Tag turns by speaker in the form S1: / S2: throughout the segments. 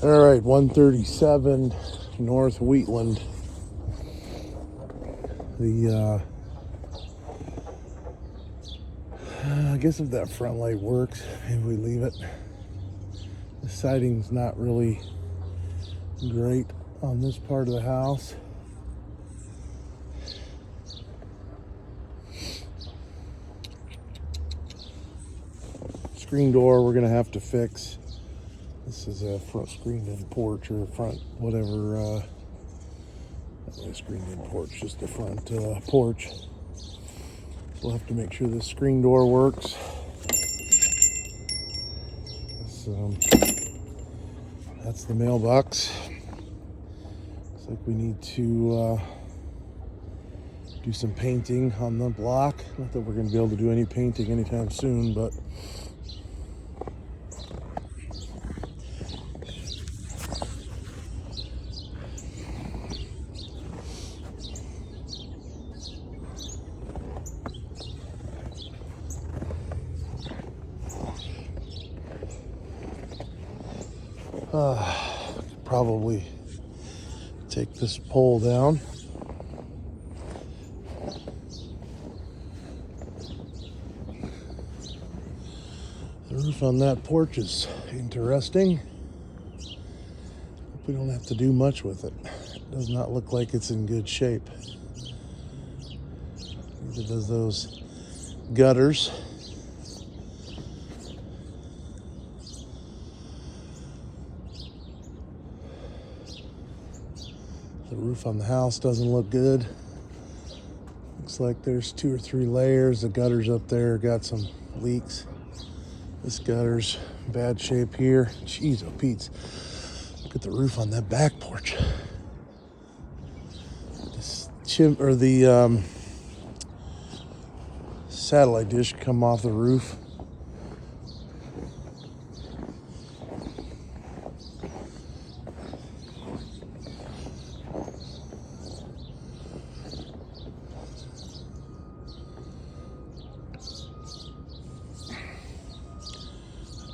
S1: All right, 137 North Wheatland. I guess if that front light works, maybe we leave it. The siding's not really great on this part of the house. Screen door we're gonna have to fix. This is a front screened-in porch, or front whatever. Not really a screened-in porch, just the front porch. So we'll have to make sure this screen door works. That's the mailbox. Looks like we need to do some painting on the block. Not that we're going to be able to do any painting anytime soon, but could probably take this pole down. The roof on that porch is interesting. Hope we don't have to do much with it. It does not look like it's in good shape. Neither does those gutters. The roof on the house doesn't look good. Looks like there's 2 or 3 layers. The gutters up there got some leaks. This gutter's in bad shape here. Jeez, oh Pete's. Look at the roof on that back porch. This the satellite dish come off the roof.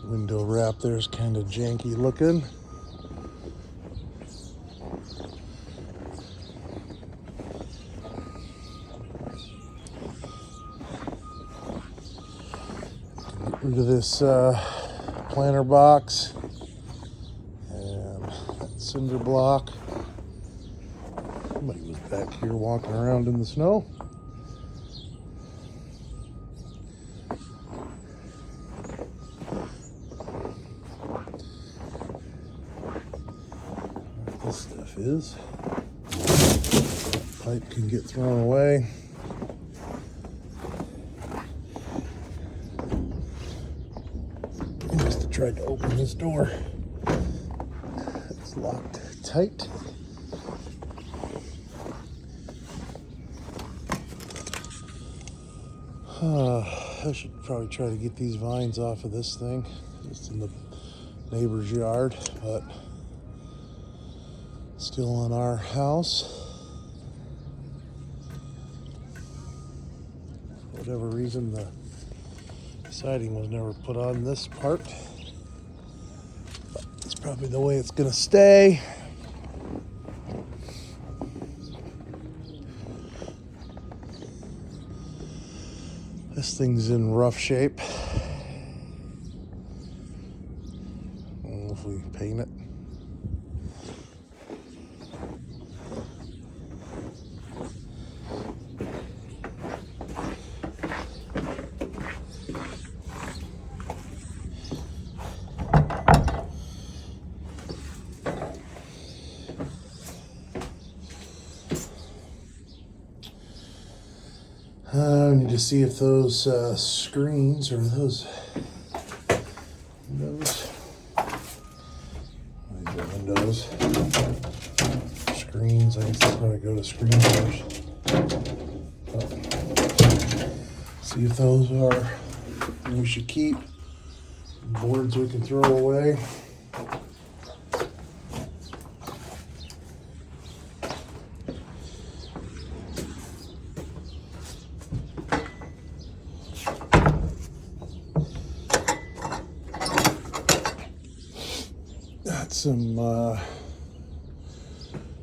S1: Window wrap there's kind of janky looking. Get rid of this planter box and that cinder block. Somebody was back here walking around in the snow. This stuff is. Pipe can get thrown away. I must have tried to open this door. It's locked tight. I should probably try to get these vines off of this thing. It's in the neighbor's yard, but still on our house. For whatever reason, the siding was never put on this part. But it's probably the way it's gonna stay. This thing's in rough shape. I don't know if we paint it. I need to see if those screens or those windows. These are windows. Screens. I guess they'll probably go to screen doors. See if those are we should keep. Boards we can throw away. Got some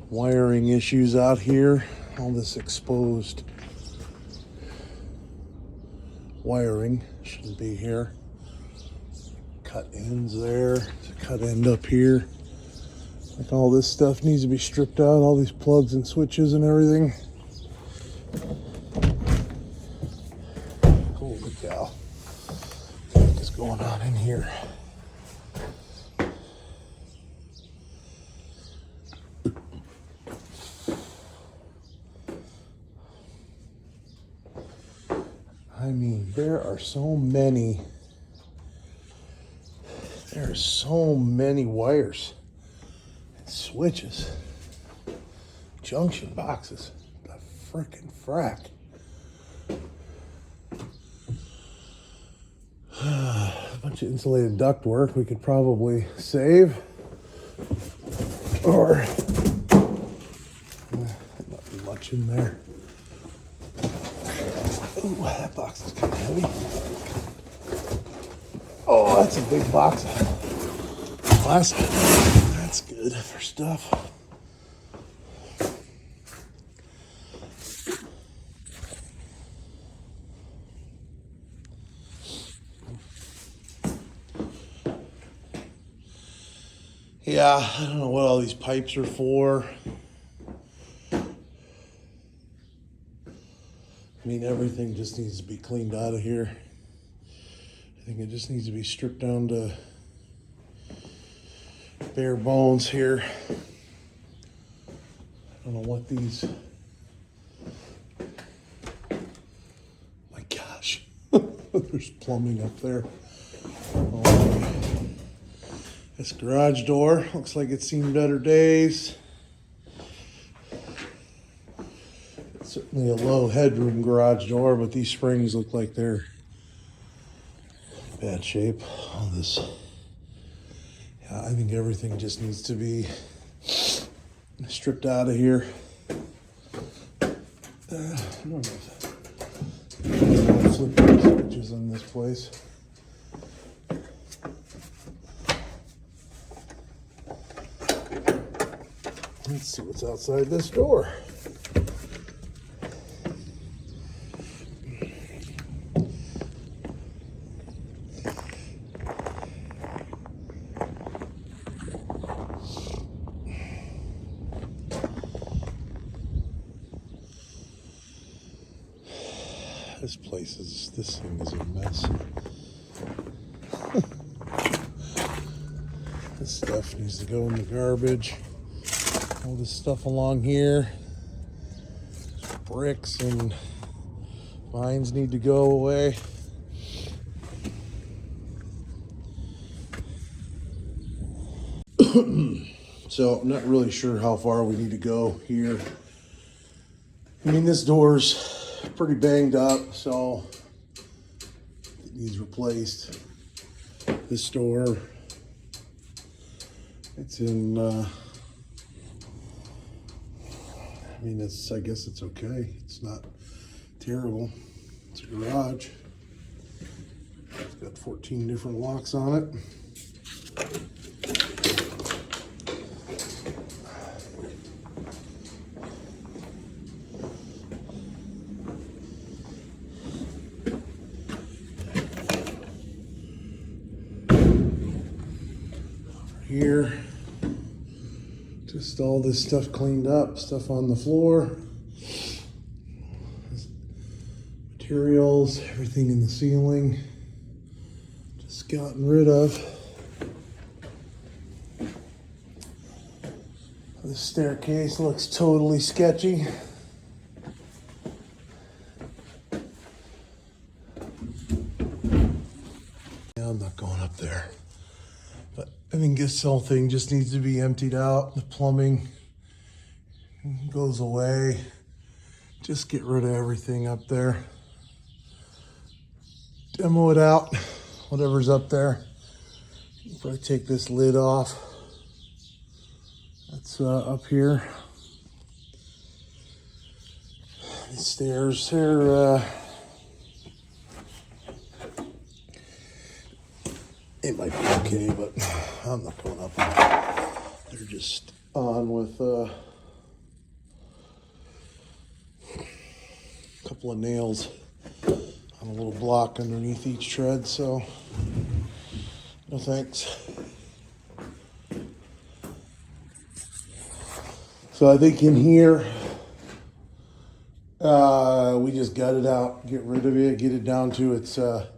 S1: wiring issues out here. All this exposed wiring shouldn't be here. Cut ends there. There's a cut end up here. Like all this stuff needs to be stripped out. All these plugs and switches and everything. Holy cow. What is going on in here? I mean, there are so many wires and switches, junction boxes, the frickin' frack. A bunch of insulated duct work we could probably save, or not be much in there. Ooh, that box is kind of heavy. Oh, that's a big box of plastic. That's good for stuff. Yeah, I don't know what all these pipes are for. I mean, everything just needs to be cleaned out of here. I think it just needs to be stripped down to bare bones here. I don't know what these... My gosh. There's plumbing up there. Oh, this garage door looks like it's seen better days. Certainly a low headroom garage door, but these springs look like they're in bad shape. All this, yeah, I think everything just needs to be stripped out of here. I don't know if flipping switches in this place. Let's see what's outside this door. This thing is a mess. This stuff needs to go in the garbage. All this stuff along here, bricks and vines need to go away. So I'm not really sure how far we need to go here. I mean, this door's pretty banged up, so it needs replaced. This door, it's in, I guess it's okay. It's not terrible. It's a garage. It's got 14 different locks on it. Here, just all this stuff cleaned up, stuff on the floor, materials, everything in the ceiling, just gotten rid of. The staircase looks totally sketchy. Yeah, I'm not going up there. But I think this whole thing just needs to be emptied out. The plumbing goes away. Just get rid of everything up there. Demo it out, whatever's up there. Probably take this lid off. That's up here. These stairs here, it might be okay, but I'm not going up. They're just on with a couple of nails on a little block underneath each tread, so no thanks. So I think in here, we just gut it out, get rid of it, get it down to its, get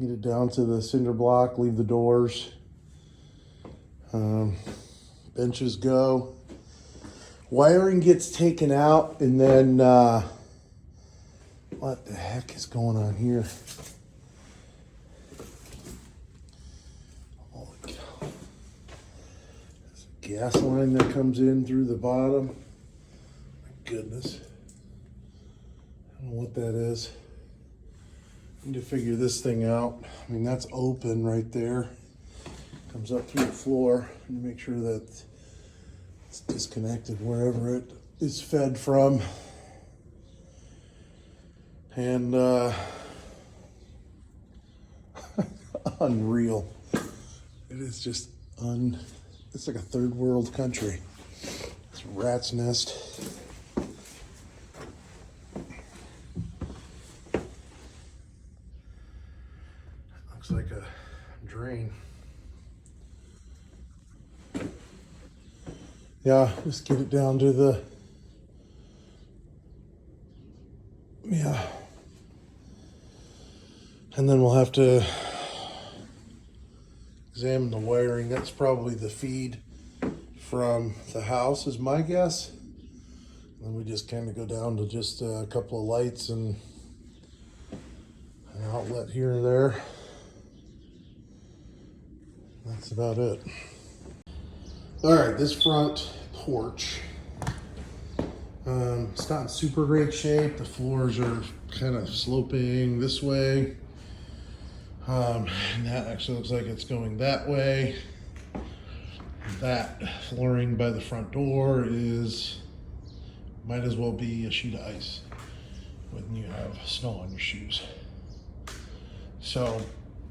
S1: it down to the cinder block, leave the doors, benches go. Wiring gets taken out, and then, what the heck is going on here? Holy cow. There's a gas line that comes in through the bottom. My goodness. I don't know what that is. Need to figure this thing out. I mean, that's open right there. Comes up through the floor. And make sure that it's disconnected wherever it is fed from. And unreal. It is just it's like a third world country. It's a rat's nest. Looks like a drain. Yeah, just get it down to the, yeah. And then we'll have to examine the wiring. That's probably the feed from the house is my guess. And we just kind of go down to just a couple of lights and an outlet here and there. That's about it. All right, this front porch, it's not in super great shape. The floors are kind of sloping this way. And that actually looks like it's going that way. That flooring by the front door might as well be a sheet of ice when you have snow on your shoes. So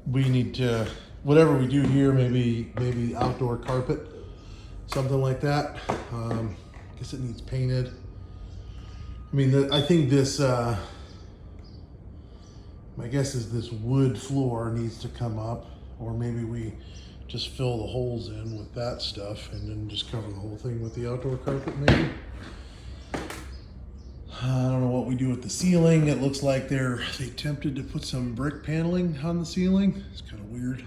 S1: we need to, whatever we do here, maybe outdoor carpet, something like that. I guess it needs painted. I mean, I think this, my guess is this wood floor needs to come up, or maybe we just fill the holes in with that stuff and then just cover the whole thing with the outdoor carpet maybe. I don't know what we do with the ceiling. It looks like they attempted to put some brick paneling on the ceiling. It's kind of weird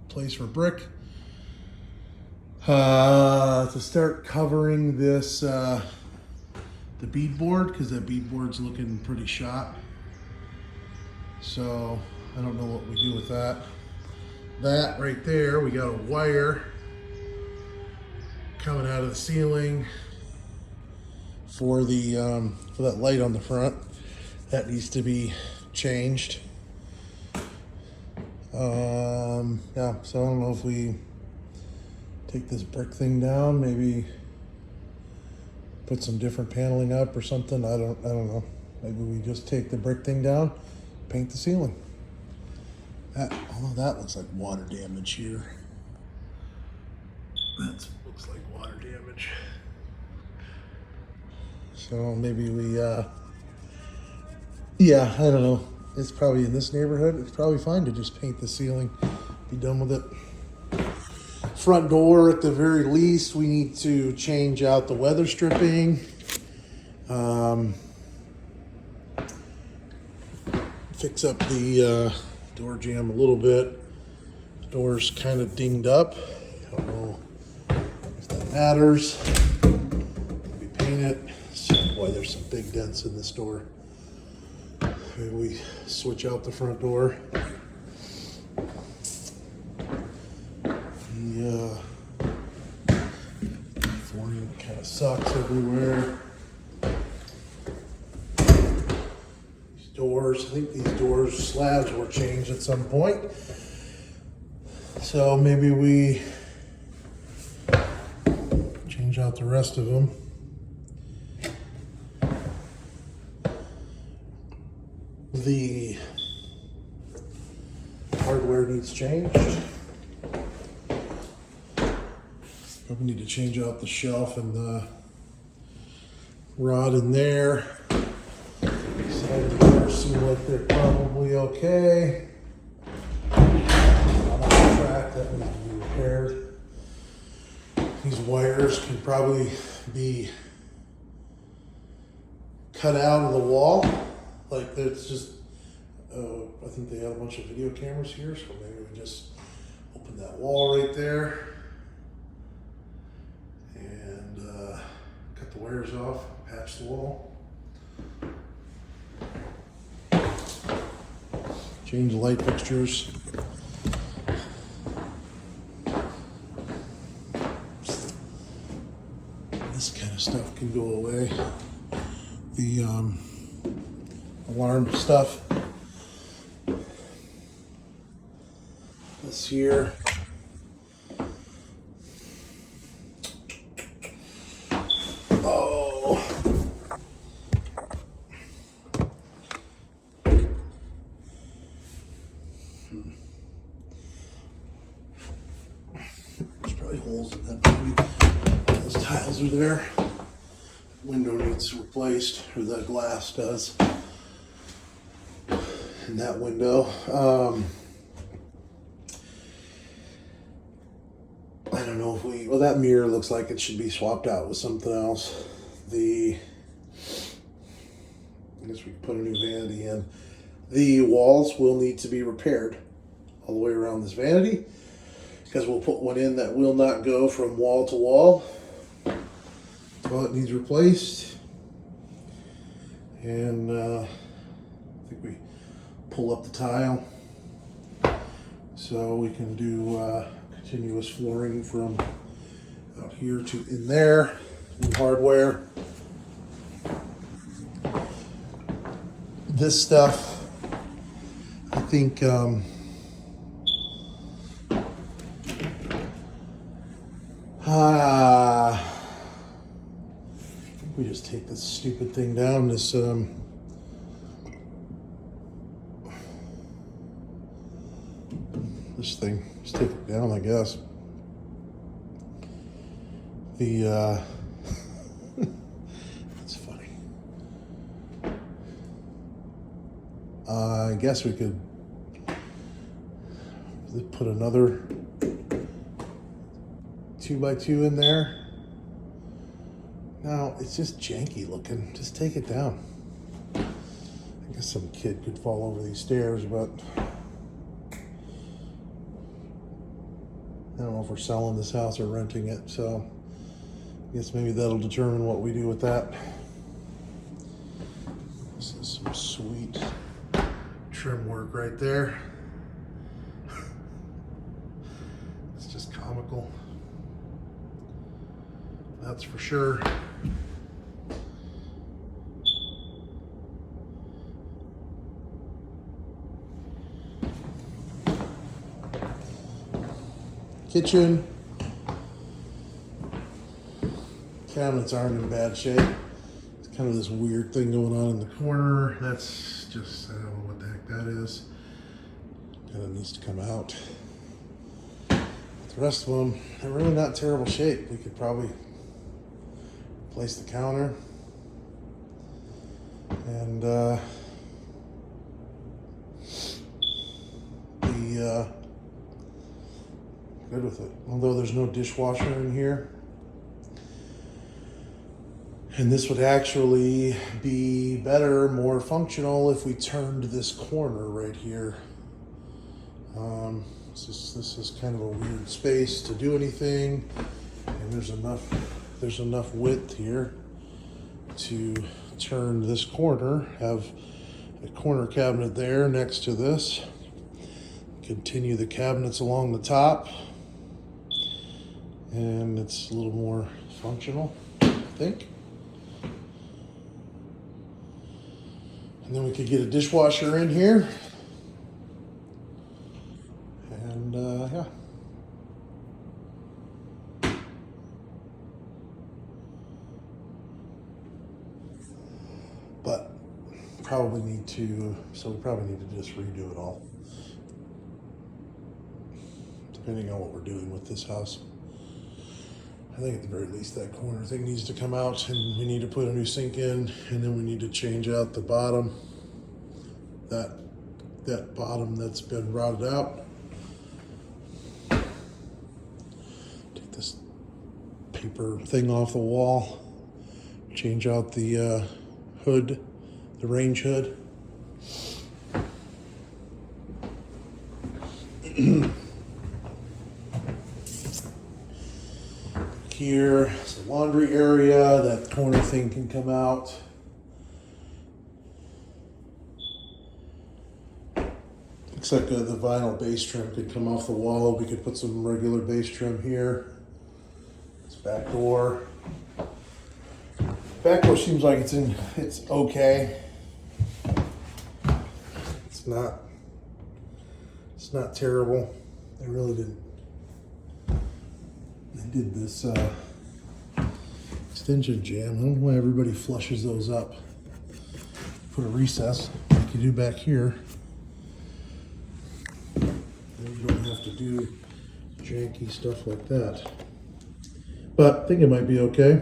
S1: place for brick. To start covering this, the beadboard, because that beadboard's looking pretty shot. So I don't know what we do with that. That right there, we got a wire coming out of the ceiling for the for that light on the front. That needs to be changed. Yeah, so I don't know if we take this brick thing down, maybe put some different paneling up or something. I don't know. Maybe we just take the brick thing down, paint the ceiling. That looks like water damage here. That looks like water damage. So maybe we, yeah, I don't know. It's probably in this neighborhood, it's probably fine to just paint the ceiling, be done with it. Front door, at the very least, we need to change out the weather stripping. Fix up the door jamb a little bit. The door's kind of dinged up. I don't know if that matters. We paint it. Boy, there's some big dents in this door. Maybe we switch out the front door. The flooring kind of sucks everywhere. These doors, I think these doors slabs were changed at some point. So maybe we change out the rest of them. the hardware needs changed. Probably need to change out the shelf and the rod in there. Side doors seem like they're probably okay. On the track, that needs to be repaired. These wires can probably be cut out of the wall. Like it's just, I think they had a bunch of video cameras here, so maybe we just open that wall right there and cut the wires off, patch the wall. Change the light fixtures. This kind of stuff can go away. The alarm stuff. This here. Oh. There's probably holes in that baby. Those tiles are there. Window needs replaced, or the glass does. In that window. I don't know if well, that mirror looks like it should be swapped out with something else. I guess we can put a new vanity in. The walls will need to be repaired all the way around this vanity, because we'll put one in that will not go from wall to wall. So it needs replaced. And I think we pull up the tile so we can do continuous flooring from out here to in there. New hardware. This stuff, I think we just take this stupid thing down. This this thing, just take it down, I guess. That's funny. I guess we could put another 2x2 in there. No, it's just janky looking. Just take it down. I guess some kid could fall over these stairs, but I don't know if we're selling this house or renting it, so I guess maybe that'll determine what we do with that. This is some sweet trim work right there. It's just comical. That's for sure. Kitchen. Cabinets aren't in bad shape. It's kind of this weird thing going on in the corner. That's just, I don't know what the heck that is. Kind of needs to come out. But the rest of them, they're really not in terrible shape. We could probably replace the counter. And good with it. Although there's no dishwasher in here. And this would actually be better, more functional if we turned this corner right here. This is kind of a weird space to do anything. And there's enough width here to turn this corner, have a corner cabinet there next to this. Continue the cabinets along the top. And it's a little more functional, I think. And then we could get a dishwasher in here. And yeah. But probably need to just redo it all. Depending on what we're doing with this house. I think at the very least that corner thing needs to come out, and we need to put a new sink in, and then we need to change out the bottom. That bottom that's been rotted out. Take this paper thing off the wall. Change out the hood, the range hood. Here is the laundry area. That corner thing can come out. Looks like the vinyl base trim could come off the wall. We could put some regular base trim here. This back door. Back door seems like it's okay. It's not terrible. They really didn't. They did this extension jamb. I don't know why everybody flushes those up. Put a recess like you do back here. Then you don't have to do janky stuff like that. But I think it might be okay.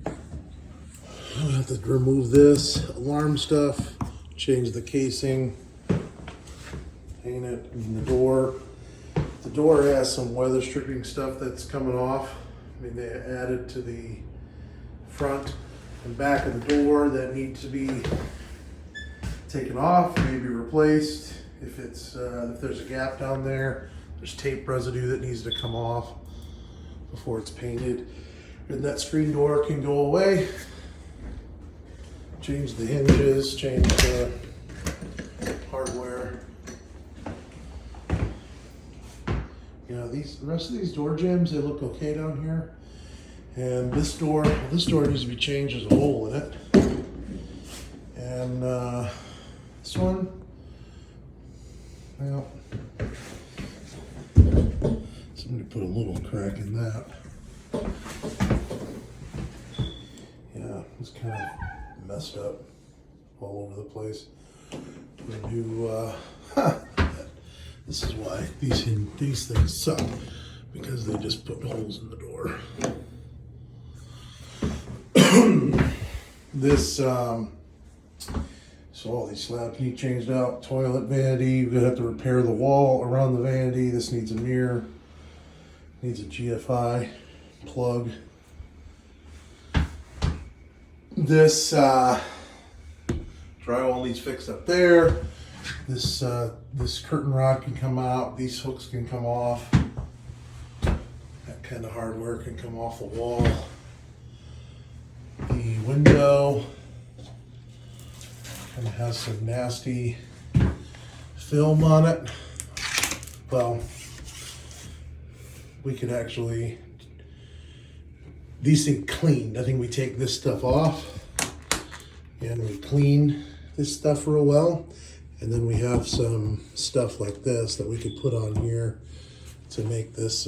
S1: I'll have to remove this alarm stuff, change the casing, paint it in the door. The door has some weather stripping stuff that's coming off. I mean, they added to the front and back of the door that needs to be taken off, maybe replaced. If there's a gap down there, there's tape residue that needs to come off before it's painted. And that screen door can go away. Change the hinges, change the hardware. You know, the rest of these door jambs, they look okay down here. And this door needs to be changed. There's a hole in it. And this one, well, somebody put a little crack in that. Yeah, it's kind of messed up all over the place. Put a new, this is why these things suck, because they just put holes in the door. This, so all these slabs need changed out. Toilet vanity, you're gonna have to repair the wall around the vanity. This needs a mirror, needs a GFI plug. This drywall needs fixed up there. This curtain rod can come out. These hooks can come off. That kind of hardware can come off the wall. The window kind of has some nasty film on it. Well, we could actually, these things cleaned. I think we take this stuff off and we clean this stuff real well. And then we have some stuff like this that we could put on here to make this,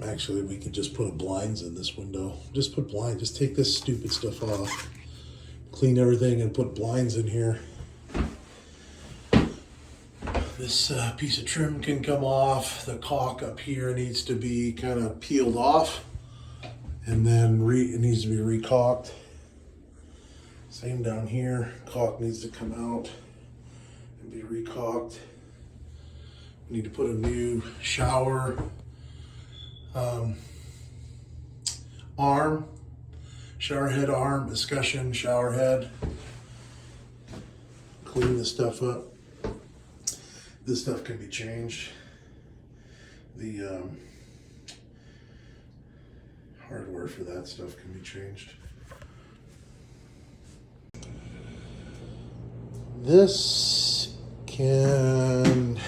S1: actually we could just put blinds in this window. Just put blinds, just take this stupid stuff off. Clean everything and put blinds in here. This piece of trim can come off. The caulk up here needs to be kind of peeled off. And then it needs to be re-caulked. Same down here, caulk needs to come out and be re-caulked. We need to put a new shower arm, shower head arm, discussion shower head. Clean this stuff up. This stuff can be changed. The hardware for that stuff can be changed. This can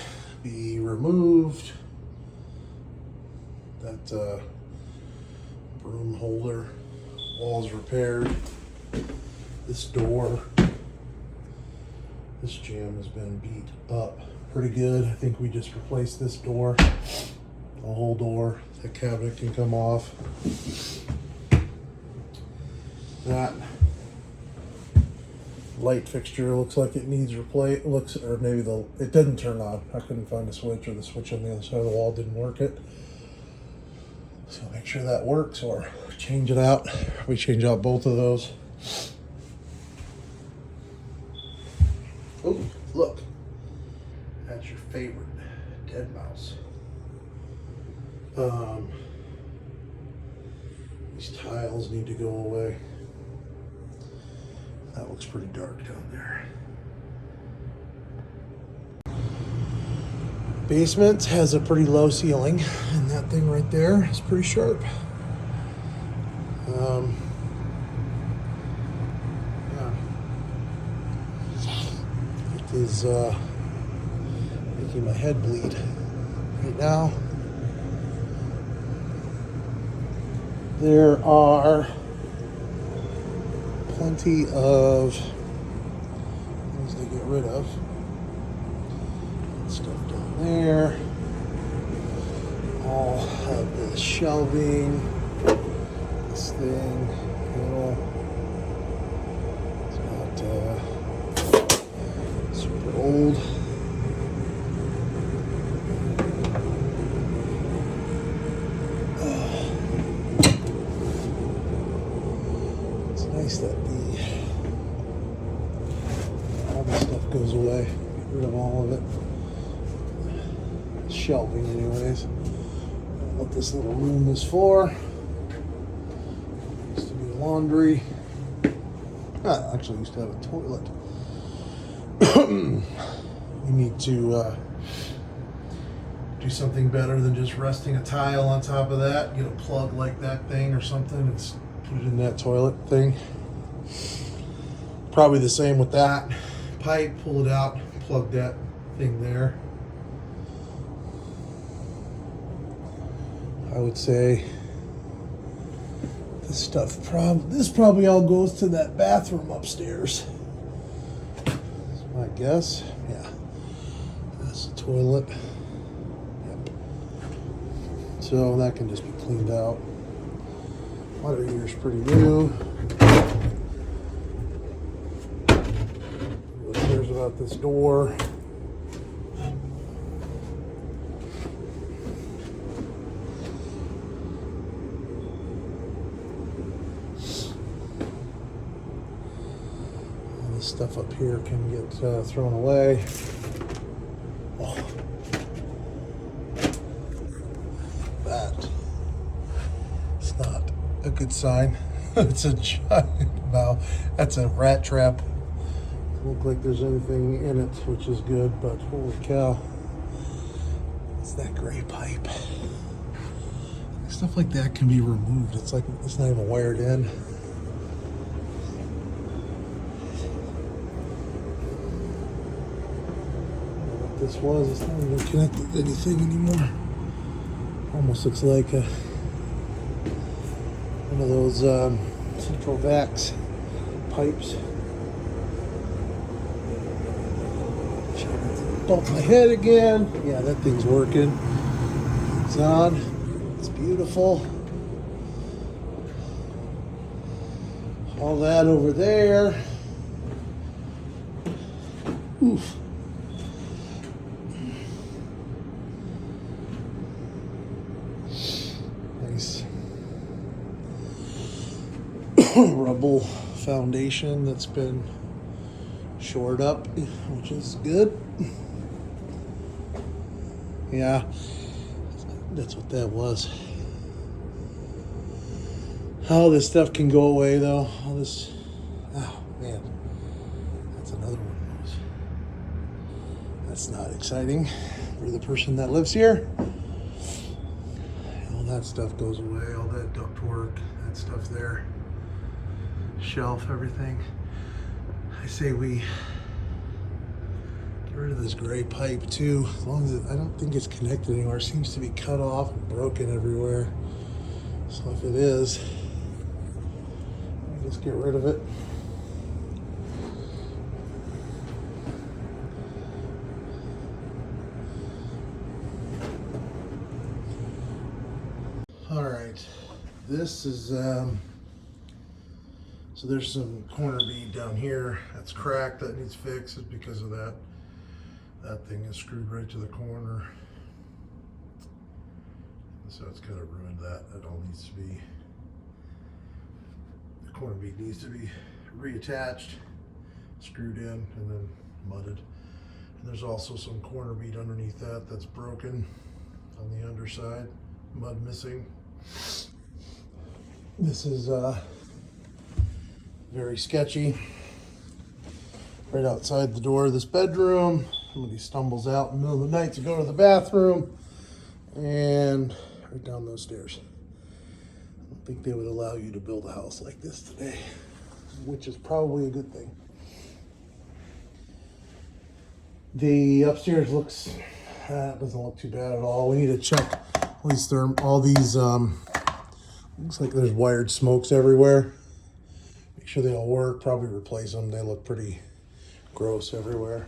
S1: be removed. That broom holder, walls repaired. This door, this jamb has been beat up pretty good. I think we just replaced this door, the whole door. The cabinet can come off. That light fixture looks like it needs replace. Or maybe it didn't turn on. I couldn't find a switch, or the switch on the other side of the wall didn't work it. So make sure that works, or change it out. We change out both of those. Oh, look. That's your favorite dead mouse. These tiles need to go away. That looks pretty dark down there. Basement has a pretty low ceiling, and that thing right there is pretty sharp. Yeah. It is making my head bleed right now. There are plenty of things to get rid of. Stuff down there. All of the shelving. This thing, it's not super old. It's nice that all the stuff goes away. Get rid of all of it. Shelving, anyways. What this little room is for. Used to be laundry. Actually used to have a toilet. We need to do something better than just resting a tile on top of that. Get a plug like that thing or something and put it in that toilet thing. Probably the same with that. Pipe, pull it out, plug that thing there. I would say this probably all goes to that bathroom upstairs. That's my guess. Yeah. That's the toilet. Yep. So that can just be cleaned out. Water heater's pretty new. Who cares about this door? Stuff up here can get thrown away. Oh. That is not a good sign. It's a giant mouse. That's a rat trap. Doesn't look like there's anything in it, which is good, but holy cow. It's that gray pipe. Stuff like that can be removed. It's like it's not even wired in. This was, it's not even connected to anything anymore. Almost looks like one of those central vax pipes. Bump my head again. Yeah, that thing's working. It's on. It's beautiful. All that over there. Oof. Nice rubble foundation that's been shored up, which is good. Yeah, that's what that was. All this stuff can go away though. All this, oh man, that's another one of those. That's not exciting for the person that lives here. All that stuff goes away, all that ductwork, that stuff there. Shelf, everything. I say we get rid of this gray pipe too, as long as I don't think it's connected anywhere. It seems to be cut off and broken everywhere. So if it is, just get rid of it. All right, this is So there's some corner bead down here that's cracked that needs fixed. It's because of that. That thing is screwed right to the corner. So it's kind of ruined that. That all needs to be, the corner bead needs to be reattached, screwed in, and then mudded. And there's also some corner bead underneath that that's broken on the underside, mud missing. This is very sketchy. Right outside the door of this bedroom, somebody stumbles out in the middle of the night to go to the bathroom, and right down those stairs. I don't think they would allow you to build a house like this today, which is probably a good thing. The upstairs looks, doesn't look too bad at all. We need to check all these, looks like there's wired smokes everywhere. Make sure they all work, probably replace them. They look pretty gross everywhere.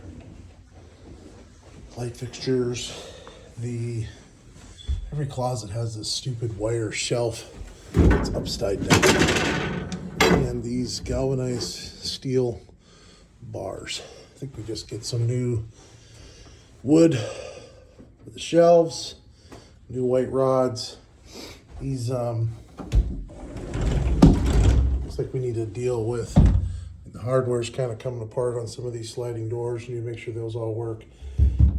S1: Light fixtures. Every closet has this stupid wire shelf that's upside down. And these galvanized steel bars. I think we just get some new wood for the shelves, new white rods. These, looks like we need to deal with the hardware's kind of coming apart on some of these sliding doors. You need to make sure those all work.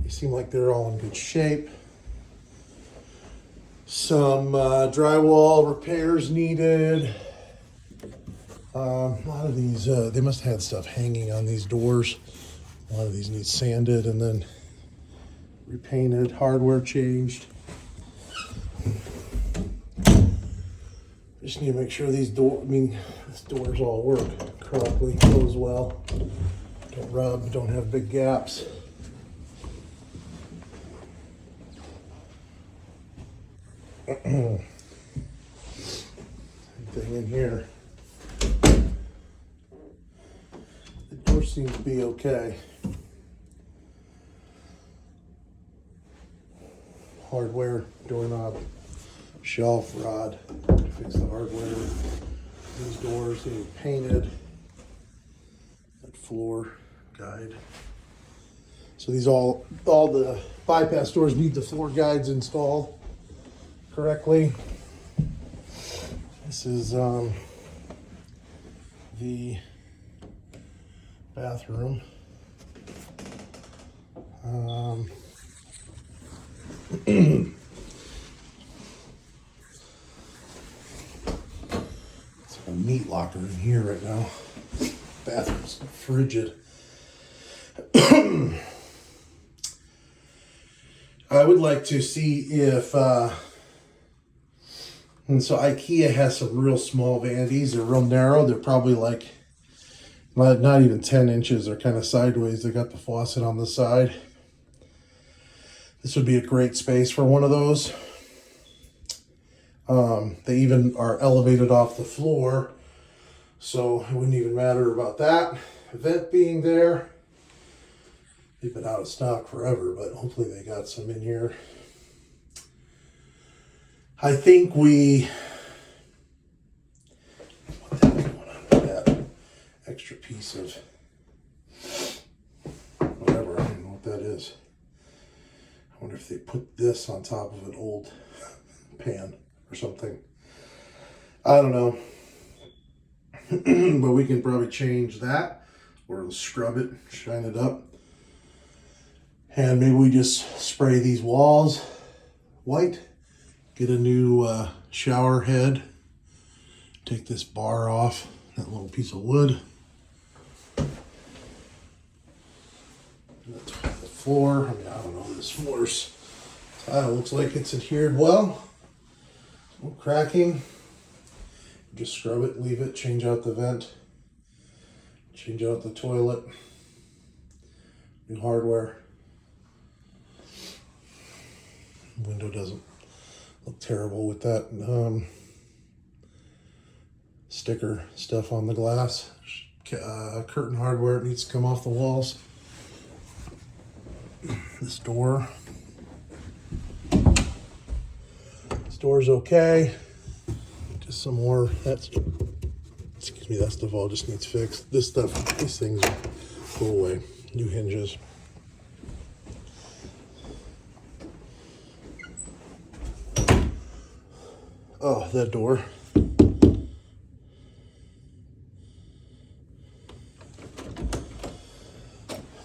S1: They seem like they're all in good shape. Some drywall repairs needed. A lot of these, they must have had stuff hanging on these doors. A lot of these need sanded and then repainted, hardware changed. Just need to make sure this doors all work correctly, close well, don't rub, don't have big gaps. Same thing in here. The door seems to be okay. Hardware, doorknob, shelf, rod to fix the hardware. These doors need painted. That floor guide. So these all the bypass doors need the floor guides installed correctly. This is the bathroom. It's like a meat locker in here right now. Bathroom's frigid. I would like to see if and so IKEA has some real small vanities. They're real narrow. They're probably like not even 10 inches. They're kind of sideways. They got the faucet on the side. This would be a great space for one of those. They even are elevated off the floor, so it wouldn't even matter about that vent being there. They've been out of stock forever, but hopefully they got some in here. I think we put that one on that extra piece of whatever. I don't know what that is. I wonder if they put this on top of an old pan or something. I don't know. But we can probably change that or scrub it, shine it up. And maybe we just spray these walls white. Get a new shower head. Take this bar off, that little piece of wood. The floor, I don't know, this floor's tile looks like it's adhered well. No cracking. Just scrub it, leave it, change out the vent. Change out the toilet. New hardware. Window doesn't look terrible with that sticker stuff on the glass. Curtain hardware needs to come off the walls. This door. This door's okay. Just some more. That's excuse me, that stuff all just needs fixed. This stuff, these things go away. New hinges. Oh, that door.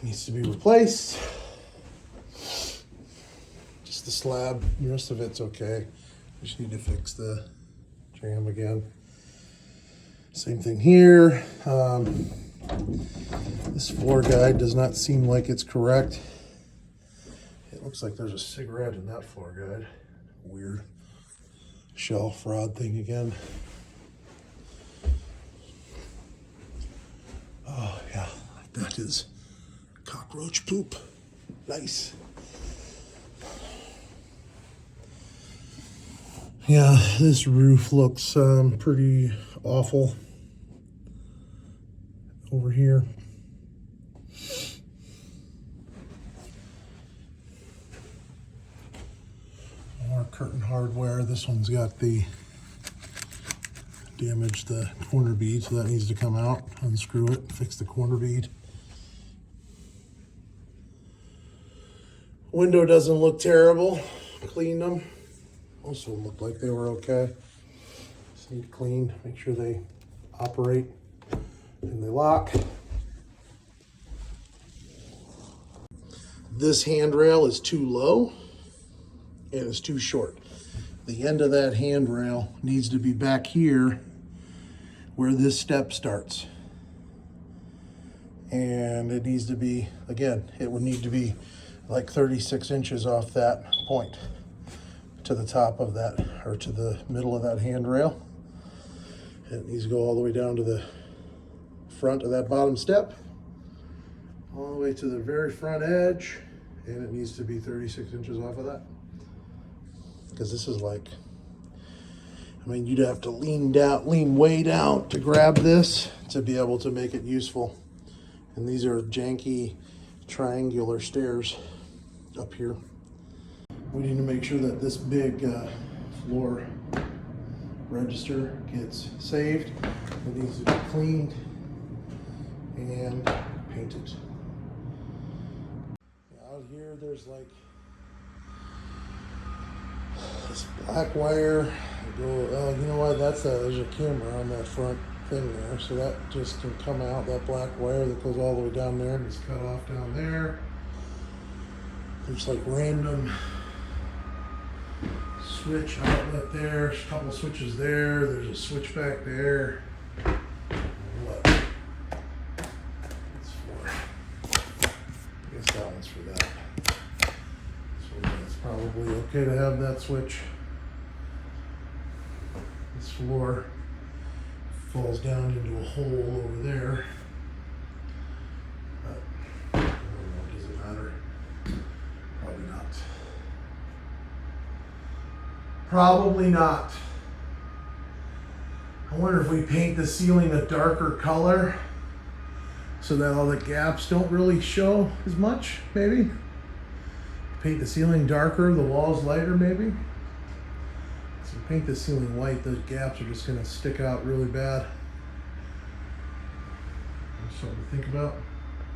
S1: Needs to be replaced. Just the slab, the rest of it's okay. Just need to fix the jam again. Same thing here. This floor guide does not seem like it's correct. It looks like there's a cigarette in that floor guide. Weird shell fraud thing again. Oh yeah, that is cockroach poop. Nice. Yeah, this roof looks pretty awful over here. More curtain hardware. This one's got the damaged the corner bead, so that needs to come out. Unscrew it, fix the corner bead. Window doesn't look terrible. Cleaned them. Most of them look like they were okay. Just need to clean, make sure they operate and they lock. This handrail is too low and it's too short. The end of that handrail needs to be back here where this step starts. And it needs to be, again, it would need to be like 36 inches off that point to the top of that, or to the middle of that handrail. It needs to go all the way down to the front of that bottom step, all the way to the very front edge, and it needs to be 36 inches off of that. Because this is like, I mean, you'd have to lean down, lean way down to grab this to be able to make it useful. And these are janky triangular stairs up here. We need to make sure that this big floor register gets saved. It needs to be cleaned and painted. Out here, there's like this black wire. You know what? There's a camera on that front thing there, so that just can come out. That black wire that goes all the way down there and is cut off down there. There's like random switch outlet there. There's a couple switches there. There's a switch back there. What? It's for, I guess that one's for that. So it's probably okay to have that switch. This floor falls down into a hole over there. But I don't know, does it matter? Probably not. Probably not. I wonder if we paint the ceiling a darker color so that all the gaps don't really show as much, maybe. Paint the ceiling darker, the walls lighter, maybe. So paint the ceiling white, those gaps are just gonna stick out really bad. Something to think about.